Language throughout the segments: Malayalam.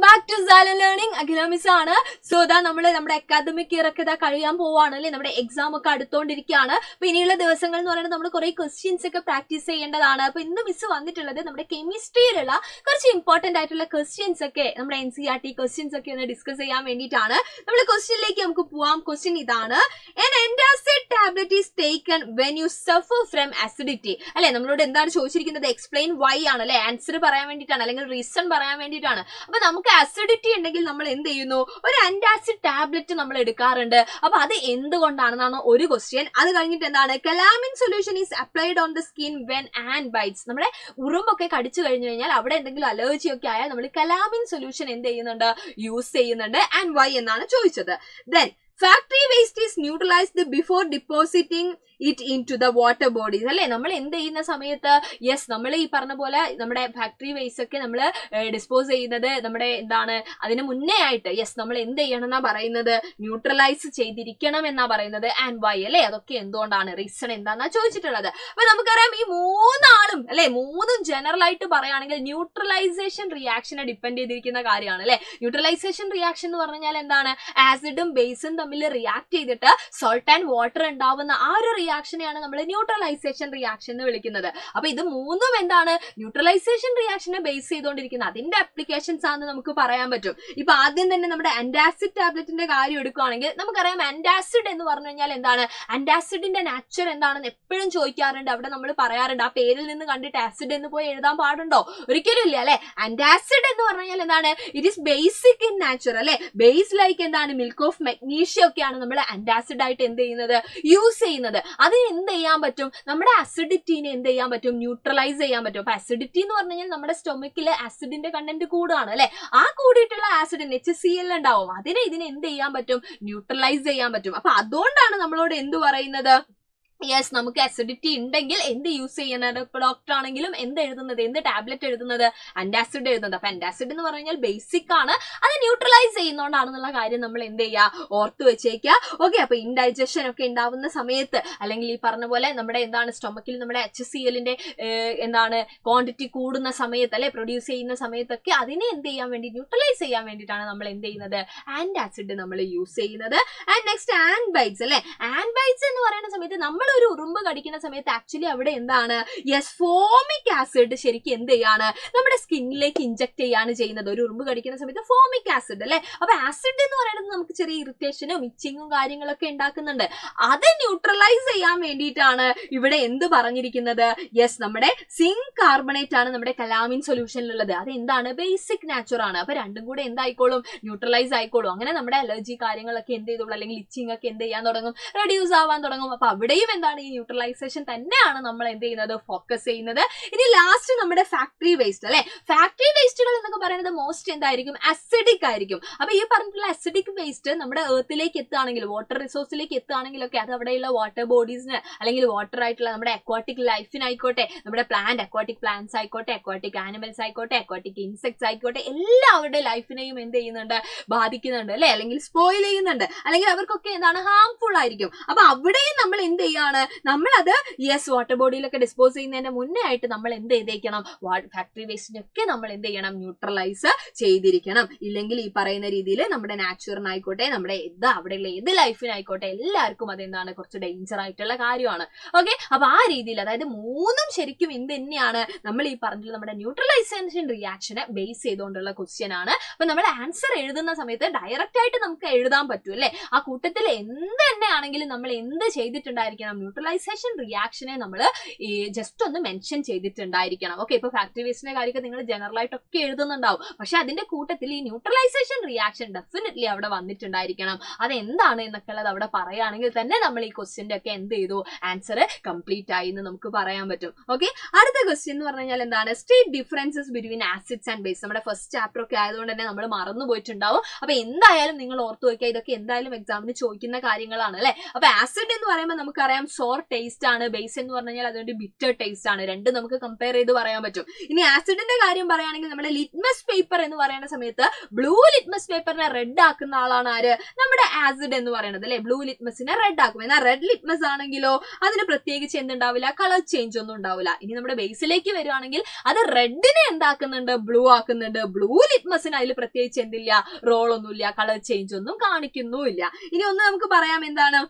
ബാക്ക് ടു സാലൻ ലേണിംഗ്. അഖില മിസ് ആണ്. സോ ഇതാ നമ്മുടെ അക്കാദമിക് ഇയർ ഒക്കെ ഇതാ കഴിയാൻ പോവാണ് അല്ലെ, നമ്മുടെ എക്സാം ഒക്കെ അടുത്തോണ്ടിരിക്കുകയാണ്. അപ്പൊ ഇനിയുള്ള ദിവസങ്ങൾ എന്ന് പറയുന്നത് നമ്മൾ കുറെ ക്വസ്റ്റ്യൻസ് ഒക്കെ പ്രാക്ടീസ് ചെയ്യേണ്ടതാണ്. അപ്പൊ ഇന്ന് മിസ് വന്നിട്ടുള്ളത് നമ്മുടെ കെമിസ്ട്രിയിലുള്ള കുറച്ച് ഇമ്പോർട്ടന്റ് ആയിട്ടുള്ള ക്വസ്റ്റ്യൻസ് ഒക്കെ, നമ്മുടെ NCERT ക്വസ്റ്റ്യൻസ് ഒക്കെ ഒന്ന് ഡിസ്കസ് ചെയ്യാൻ വേണ്ടിയിട്ടാണ്. നമ്മൾ ക്വസ്റ്റ്യനിലേക്ക് നമുക്ക് പോവാം. ക്വസ്റ്റ്യൻ ഇതാണ്: an antacid tablet is taken when you suffer from acidity. അല്ലെ, നമ്മളോട് എന്താണ് ചോദിച്ചിരിക്കുന്നത്? എക്സ്പ്ലെയിൻ വൈ ആണ് അല്ലെ, ആൻസർ പറയാൻ വേണ്ടിയിട്ടാണ് അല്ലെങ്കിൽ റീസൺ പറയാൻ വേണ്ടിയിട്ടാണ്. അപ്പൊ നമുക്ക് അസിഡിറ്റി ഉണ്ടെങ്കിൽ നമ്മൾ എന്ത് ചെയ്യുന്നു? ഒരു ആന്റാസിഡ് ടാബ്ലറ്റ് നമ്മൾ എടുക്കാറുണ്ട്. അപ്പൊ അത് എന്തുകൊണ്ടാണെന്നാണ് ഒരു ക്വസ്റ്റ്യൻ. അത് കഴിഞ്ഞിട്ട് എന്താണ്? Calamine solution is applied on the skin when ant bites. നമ്മുടെ ഉറുമ്പൊക്കെ കടിച്ചു കഴിഞ്ഞു കഴിഞ്ഞാൽ അവിടെ എന്തെങ്കിലും അലർജി ഒക്കെ ആയാൽ നമ്മൾ കലാമിൻ സൊല്യൂഷൻ എന്ത് ചെയ്യുന്നുണ്ട്? യൂസ് ചെയ്യുന്നുണ്ട്. ആൻഡ് വൈ എന്നാണ് ചോദിച്ചത്. Then factory waste is neutralised before depositing it into the water bodies. അല്ലെ, നമ്മൾ എന്ത് ചെയ്യുന്ന സമയത്ത് നമ്മൾ ഈ പറഞ്ഞ പോലെ നമ്മുടെ ഫാക്ടറി വേസ്റ്റ് ഒക്കെ നമ്മൾ ഡിസ്പോസ് ചെയ്യുന്നത് നമ്മുടെ എന്താണ് അതിന് മുന്നേ ആയിട്ട് നമ്മൾ എന്ത് ചെയ്യണം എന്നാ പറയുന്നത്? ന്യൂട്രലൈസ് ചെയ്തിരിക്കണം എന്നാ പറയുന്നത്. ആൻഡ് വൈ അല്ലെ, അതൊക്കെ എന്തുകൊണ്ടാണ്? റീസൺ എന്താന്നാ ചോദിച്ചിട്ടുള്ളത്. അപ്പൊ നമുക്കറിയാം ഈ മൂന്നാളും അല്ലെ, മൂന്നും ജനറൽ ആയിട്ട് പറയുകയാണെങ്കിൽ ന്യൂട്രലൈസേഷൻ റിയാക്ഷനെ ഡിപ്പെൻഡ് ചെയ്തിരിക്കുന്ന കാര്യമാണ് അല്ലെ. ന്യൂട്രലൈസേഷൻ റിയാക്ഷൻ എന്ന് പറഞ്ഞാൽ എന്താണ്? ആസിഡും ബേസും തമ്മിൽ റിയാക്ട് ചെയ്തിട്ട് സോൾട്ട് ആൻഡ് വാട്ടർ ഉണ്ടാവുന്ന ആ ഒരു റിയാക്ഷനെയാണ് നമ്മൾ ന്യൂട്രലൈസേഷൻ റിയാക്ഷൻ എന്ന് വിളിക്കുന്നത്. അപ്പൊ ഇത് മൂന്നും എന്താണ്? ന്യൂട്രലൈസേഷൻ റിയാക്ഷനെ ബേസ് ചെയ്തുകൊണ്ടിരിക്കുന്നത്. അതിന്റെ അപ്ലിക്കേഷൻസ് ആണെന്ന് നമുക്ക് പറയാൻ പറ്റും. ഇപ്പൊ ആദ്യം തന്നെ നമ്മുടെ ആന്റാസിഡ് ടാബ്ലറ്റിന്റെ കാര്യം എടുക്കുകയാണെങ്കിൽ നമുക്കറിയാം ആന്റാസിഡ് എന്ന് പറഞ്ഞു കഴിഞ്ഞാൽ എന്താണ്? ആന്റാസിഡിന്റെ നാച്ചർ എന്താണെന്ന് എപ്പോഴും ചോദിക്കാറുണ്ട്. അവിടെ നമ്മൾ പറയാറുണ്ട് ആ പേരിൽ നിന്ന് കണ്ടിട്ട് ആസിഡ് എന്ന് പോയി എഴുതാൻ പാടുണ്ടോ? ഒരിക്കലും ഇല്ല അല്ലെ. ആന്റാസിഡ് എന്ന് പറഞ്ഞു കഴിഞ്ഞാൽ എന്താണ്? It is basic in nature അല്ലെ. ബേസ് ലൈക്ക് എന്താണ്? മിൽക്ക് ഓഫ് മെഗ്നീഷ്യം ഒക്കെയാണ് നമ്മൾ ആന്റാസിഡ് ആയിട്ട് എന്ത് ചെയ്യുന്നത്? യൂസ് ചെയ്യുന്നത്. അതിന് എന്ത് ചെയ്യാൻ പറ്റും? നമ്മുടെ അസിഡിറ്റിനെ എന്ത് ചെയ്യാൻ പറ്റും? ന്യൂട്രലൈസ് ചെയ്യാൻ പറ്റും. അപ്പൊ അസിഡിറ്റി എന്ന് പറഞ്ഞു കഴിഞ്ഞാൽ നമ്മുടെ സ്റ്റൊമക്കിലെ ആസിഡിന്റെ കണ്ടന്റ് കൂടുകയാണ് അല്ലെ. ആ കൂടിയിട്ടുള്ള ആസിഡിന് HCl ഉണ്ടാവും. ഇതിനെ എന്ത് ചെയ്യാൻ പറ്റും? ന്യൂട്രലൈസ് ചെയ്യാൻ പറ്റും. അപ്പൊ അതുകൊണ്ടാണ് നമ്മളോട് എന്ത് പറയുന്നത്? നമുക്ക് അസിഡിറ്റി ഉണ്ടെങ്കിൽ എന്ത് യൂസ് ചെയ്യുന്നത്? ഇപ്പൊ ഡോക്ടർ ആണെങ്കിലും എന്ത് എഴുതുന്നത്? എന്ത് ടാബ്ലറ്റ് എഴുതുന്നത്? ആന്റാസിഡ് എഴുതുന്നത്. അപ്പൊ ആന്റാസിഡ് എന്ന് പറഞ്ഞാൽ ബേസിക് ആണ്, അത് ന്യൂട്രലൈസ് ചെയ്യുന്നോണ്ടാണെന്നുള്ള കാര്യം നമ്മൾ എന്ത് ചെയ്യുക? ഓർത്ത് വെച്ചേക്കുക. ഓക്കെ, അപ്പൊ ഇൻഡൈജഷൻ ഒക്കെ ഉണ്ടാവുന്ന സമയത്ത് അല്ലെങ്കിൽ ഈ പറഞ്ഞ പോലെ നമ്മുടെ എന്താണ് സ്റ്റൊമക്കിൽ നമ്മുടെ HClന്റെ എന്താണ് ക്വാണ്ടിറ്റി കൂടുന്ന സമയത്ത് അല്ലെ, പ്രൊഡ്യൂസ് ചെയ്യുന്ന സമയത്തൊക്കെ അതിനെ എന്ത് ചെയ്യാൻ വേണ്ടി? ന്യൂട്രലൈസ് ചെയ്യാൻ വേണ്ടിയിട്ടാണ് നമ്മൾ എന്ത് ചെയ്യുന്നത്? ആന്റാസിഡ് നമ്മൾ യൂസ് ചെയ്യുന്നത്. ആൻഡ് നെക്സ്റ്റ് ആൻബൈറ്റ്സ് അല്ലെ. ആൻബൈറ്റ്സ് എന്ന് പറയുന്ന സമയത്ത് നമ്മൾ ഒരു ഉറുമ്പ് കടിക്കുന്ന സമയത്ത് ആക്ച്വലി അവിടെ എന്താണ്? ഫോമിക് ആസിഡ് ശരിക്കും എന്ത് ചെയ്യാണ്? നമ്മുടെ സ്കിന്നിലേക്ക് ഇഞ്ചക്ട് ചെയ്യാണ് ചെയ്യുന്നത്. ഒരു ഉറുമ്പ് കടിക്കുന്ന സമയത്ത് ഫോമിക് ആസിഡ് അല്ലെ. അപ്പൊ ആസിഡ് എന്ന് പറയുന്നത് നമുക്ക് ചെറിയ ഇറിറ്റേഷനും ഇച്ചിങ്ങും കാര്യങ്ങളൊക്കെ ഉണ്ടാക്കുന്നുണ്ട്. അത് ന്യൂട്രലൈസ് ചെയ്യാൻ വേണ്ടിയിട്ടാണ് ഇവിടെ എന്ത് പറഞ്ഞിരിക്കുന്നത്? നമ്മുടെ സിങ്ക് കാർബണേറ്റ് ആണ് നമ്മുടെ കലാമിൻ സൊല്യൂഷനിലുള്ളത്. അത് എന്താണ്? ബേസിക് നാച്ചർ ആണ്. അപ്പൊ രണ്ടും കൂടെ എന്തായിക്കോളും? ന്യൂട്രലൈസ് ആയിക്കോളും. അങ്ങനെ നമ്മുടെ അലർജി കാര്യങ്ങളൊക്കെ എന്ത് ചെയ്തോളൂ, അല്ലെങ്കിൽ ഇച്ചിങ് ഒക്കെ എന്ത് ചെയ്യാൻ തുടങ്ങും? റെഡ്യൂസ് ആവാൻ തുടങ്ങും. അപ്പൊ അവിടെയും എന്താണ്? ഈ ന്യൂട്രലൈസേഷൻ തന്നെയാണ് നമ്മൾ എന്ത് ചെയ്യുന്നത്? ഫോക്കസ് ചെയ്യുന്നത്. ഇനി ലാസ്റ്റ് നമ്മുടെ ഫാക്ടറി വേസ്റ്റ് അല്ലെ. ഫാക്ടറി വേസ്റ്റുകൾ എന്നൊക്കെ പറയുന്നത് മോസ്റ്റ് എന്തായിരിക്കും? അസിഡിക് ആയിരിക്കും. അപ്പൊ ഈ പറഞ്ഞിട്ടുള്ള അസിഡിക് വേസ്റ്റ് നമ്മുടെ എർത്തിലേക്ക് എത്തുകയാണെങ്കിൽ, വാട്ടർ റിസോഴ്സിലേക്ക് എത്തുകയാണെങ്കിലൊക്കെ അത് അവിടെയുള്ള വാട്ടർ ബോഡീസിന് അല്ലെങ്കിൽ വാട്ടർ ആയിട്ടുള്ള നമ്മുടെ അക്വാട്ടിക് ലൈഫിനായിക്കോട്ടെ, നമ്മുടെ അക്വാട്ടിക് പ്ലാന്റ്സ് ആയിക്കോട്ടെ, അക്വാട്ടിക് ആനിമൽസ് ആയിക്കോട്ടെ, അക്വാട്ടിക് ഇൻസെക്ട്സ് ആയിക്കോട്ടെ, എല്ലാവരുടെ ലൈഫിനെയും എന്ത് ചെയ്യുന്നുണ്ട്? ബാധിക്കുന്നുണ്ട് അല്ലെ, അല്ലെങ്കിൽ സ്പോയിൽ ചെയ്യുന്നുണ്ട്, അല്ലെങ്കിൽ അവർക്കൊക്കെ എന്താണ്? ഹാംഫുൾ ആയിരിക്കും. അപ്പൊ അവിടെയും നമ്മൾ എന്ത് ചെയ്യാണ്? നമ്മളത് വാട്ടർ ബോഡിയിലൊക്കെ ഡിസ്പോസ് ചെയ്യുന്നതിന്റെ മുന്നേ ആയിട്ട് നമ്മൾ എന്ത് ചെയ്തേക്കണം? ഫാക്ടറി വേസ്റ്റിനൊക്കെ നമ്മൾ എന്ത് ചെയ്യണം? ന്യൂട്രലൈസ് ചെയ്തിരിക്കണം. ഇല്ലെങ്കിൽ ഈ പറയുന്ന രീതിയിൽ നമ്മുടെ നാച്ചുറിനായിക്കോട്ടെ, നമ്മുടെ അവിടെയുള്ള ഏത് ലൈഫിനായിക്കോട്ടെ, എല്ലാവർക്കും അതെന്താണ്? കുറച്ച് ഡേഞ്ചർ ആയിട്ടുള്ള കാര്യമാണ്. ഓക്കെ, അപ്പൊ ആ രീതിയിൽ അതായത് മൂന്നും ശരിക്കും എന്ത് തന്നെയാണ്? നമ്മൾ ഈ പറഞ്ഞിട്ടുള്ള നമ്മുടെ ന്യൂട്രലൈസേഷൻ റിയാക്ഷനെ ബേസ് ചെയ്തുകൊണ്ടുള്ള ക്വസ്റ്റ്യൻ ആണ്. അപ്പൊ നമ്മൾ ആൻസർ എഴുതുന്ന സമയത്ത് ഡയറക്റ്റ് ആയിട്ട് നമുക്ക് എഴുതാൻ പറ്റും അല്ലെ. ആ കൂട്ടത്തിൽ എന്ത് തന്നെയാണെങ്കിലും നമ്മൾ എന്ത് ചെയ്തിട്ടുണ്ടായിരിക്കണം? ന്യൂട്രലൈസേഷൻ റിയാക്ഷനെ നമ്മൾ ഈ ജസ്റ്റ് ഒന്ന് മെൻഷൻ ചെയ്തിട്ടുണ്ടായിരിക്കണം. ഓക്കെ, ഇപ്പൊ ഫാക്ടറി വേസ്റ്റിന്റെ കാര്യമൊക്കെ നിങ്ങൾ ജനറൽ ആയിട്ടൊക്കെ എഴുതുന്നുണ്ടാവും. പക്ഷെ അതിന്റെ കൂട്ടത്തിൽ ഈ ന്യൂട്രലൈസേഷൻ റിയാക്ഷൻ ഡെഫിനറ്റ്ലി അവിടെ വന്നിട്ടുണ്ടായിരിക്കണം. അത് എന്താണ് എന്നൊക്കെ ഉള്ളത് അവിടെ പറയുകയാണെങ്കിൽ തന്നെ നമ്മൾ ഈ ക്വസ്റ്റ്യന്റെ ഒക്കെ എന്ത് ചെയ്തു? ആൻസർ കംപ്ലീറ്റ് ആയി എന്ന് നമുക്ക് പറയാൻ പറ്റും. ഓക്കെ, അടുത്ത ക്വസ്റ്റ്യൻ എന്ന് പറഞ്ഞാൽ എന്താണ്? State differences between acids and base. നമ്മുടെ ഫസ്റ്റ് ചാപ്റ്റർ ഒക്കെ ആയതുകൊണ്ട് തന്നെ നമ്മൾ മറന്നു പോയിട്ടുണ്ടാവും. അപ്പൊ എന്തായാലും നിങ്ങൾ ഓർത്തു വയ്ക്കുക, ഇതൊക്കെ എന്തായാലും എക്സാമിന് ചോദിക്കുന്ന കാര്യങ്ങളാണ് അല്ലെ. അപ്പൊ ആസിഡ് എന്ന് പറയുമ്പോൾ നമുക്കറിയാം സോർ ടേസ്റ്റ് ആണ്. ബേസ് എന്ന് പറഞ്ഞാൽ അതുകൊണ്ട് ബിറ്റർ ടേസ്റ്റ് ആണ്. രണ്ടും നമുക്ക് കമ്പയർ ചെയ്ത് പറയാൻ പറ്റും. ഇനി ആസിഡിന്റെ കാര്യം പറയുകയാണെങ്കിൽ നമ്മുടെ ലിറ്റ്മസ് ലിറ്റ്മസ് പേപ്പർ എന്ന് പറയുന്ന സമയത്ത് ബ്ലൂ ലിറ്റ്മസ് പേപ്പറിനെ റെഡ് ആക്കുന്ന ആളാണ് ആര്? നമ്മുടെ ആസിഡ് എന്ന് പറയുന്നത് അല്ലെ. ബ്ലൂ ലിറ്റ്മസിനെ റെഡ് ആക്കും. എന്നാൽ റെഡ് ലിറ്റ്മസ് ആണെങ്കിലോ അതിന് പ്രത്യേകിച്ച് എന്തുണ്ടാവില്ല, കളർ ചേഞ്ച് ഒന്നും ഉണ്ടാവില്ല. ഇനി നമ്മുടെ ബേസിലേക്ക് വരുവാണെങ്കിൽ അത് റെഡിനെ എന്താക്കുന്നുണ്ട്, ബ്ലൂ ആക്കുന്നുണ്ട്. ബ്ലൂ ലിറ്റ്മസിന് അതിൽ പ്രത്യേകിച്ച് എന്തില്ല, റോൾ ഒന്നുമില്ല, കളർ ചേഞ്ച് ഒന്നും കാണിക്കുന്നുമില്ല. ഇനി ഒന്ന് നമുക്ക് പറയാം എന്താണ്,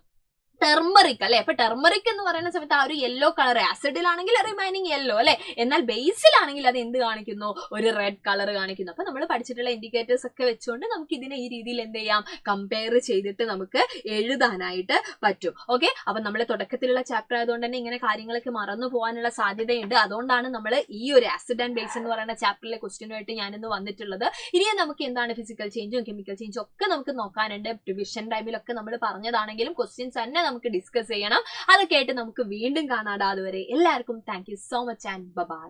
ടെർമറിക് അല്ലെ. അപ്പൊ ടെർമറിക് എന്ന് പറയുന്ന സമയത്ത് ആ ഒരു യെല്ലോ കളർ, ആസിഡിലാണെങ്കിൽ റിമൈനിങ് യെല്ലോ അല്ലെ, എന്നാൽ ബേസിലാണെങ്കിൽ അത് എന്ത് കാണിക്കുന്നു, ഒരു റെഡ് കളർ കാണിക്കുന്നു. അപ്പൊ നമ്മൾ പഠിച്ചിട്ടുള്ള ഇൻഡിക്കേറ്റേഴ്സ് ഒക്കെ വെച്ചുകൊണ്ട് നമുക്ക് ഇതിനെ ഈ രീതിയിൽ എന്ത് ചെയ്യാം, കമ്പയർ ചെയ്തിട്ട് നമുക്ക് എഴുതാനായിട്ട് പറ്റും. ഓക്കെ, അപ്പൊ നമ്മൾ തുടക്കത്തിലുള്ള ചാപ്റ്റർ ആയതുകൊണ്ട് തന്നെ ഇങ്ങനെ കാര്യങ്ങളൊക്കെ മറന്നു പോകാനുള്ള സാധ്യതയുണ്ട്. അതുകൊണ്ടാണ് നമ്മൾ ഈ ഒരു ആസിഡ് ആൻഡ് ബേസ് എന്ന് പറയുന്ന ചാപ്റ്ററിലെ ക്വസ്റ്റ്യനുമായിട്ട് ഞാനിന്ന് വന്നിട്ടുള്ളത്. ഇനിയും നമുക്ക് എന്താണ് ഫിസിക്കൽ ചേഞ്ചും കെമിക്കൽ ചേഞ്ചും ഒക്കെ നമുക്ക് നോക്കാനുണ്ട്. ഡിവിഷൻ ടൈമിലൊക്കെ നമ്മൾ പറഞ്ഞതാണെങ്കിലും ക്വസ്റ്റ്യൻസ് തന്നെ നമുക്ക് ഡിസ്കസ് ചെയ്യണം. അത് കേട്ട് നമുക്ക് വീണ്ടും കാണാം. അതുവരെ എല്ലാവർക്കും thank you so much and by.